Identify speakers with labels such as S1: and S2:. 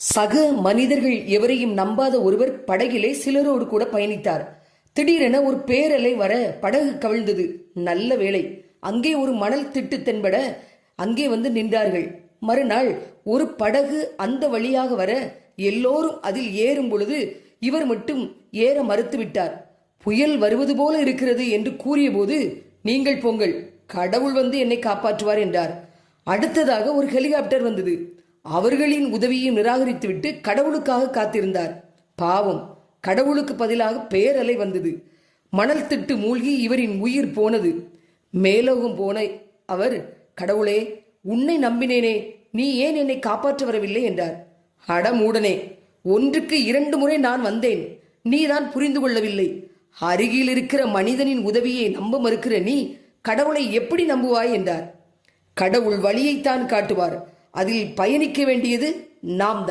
S1: சக மனிதர்கள் எவரையும் நம்பாத ஒருவர் படகிலே சிலரோடு கூட பயணித்தார். திடீரென ஒரு பேரலை வர படகு கவிழ்ந்தது. நல்ல வேளை, அங்கே ஒரு மணல் திட்டு தென்பட அங்கே வந்து நின்றார்கள். மறுநாள் ஒரு படகு அந்த வழியாக வர எல்லோரும் அதில் ஏறும் பொழுது இவர் மட்டும் ஏற மறுத்துவிட்டார். புயல் வருவது போல இருக்கிறது என்று கூறிய போது, நீங்கள் போங்கள், கடவுள் வந்து என்னை காப்பாற்றுவார் என்றார். அடுத்ததாக ஒரு ஹெலிகாப்டர் வந்தது. அவர்களின் உதவியை நிராகரித்துவிட்டு கடவுளுக்காக காத்திருந்தார். பாவம், கடவுளுக்கு பதிலாக பேரலை வந்தது. மணல் திட்டு மூழ்கி இவரின் உயிர் போனது. மேலோகம் போன அவர், கடவுளே, உன்னை நம்பினேனே, நீ ஏன் என்னை காப்பாற்ற வரவில்லை என்றார். அடமூடனே, ஒன்றுக்கு 2 முறை நான் வந்தேன், நீதான் புரிந்து கொள்ளவில்லை. அருகில் இருக்கிற மனிதனின் உதவியை நம்ப மறுக்கிற நீ கடவுளை எப்படி நம்புவாய் என்றார். கடவுள் வழியைத்தான் காட்டுவார், அதில் பயணிக்க வேண்டியது நாம் தான்.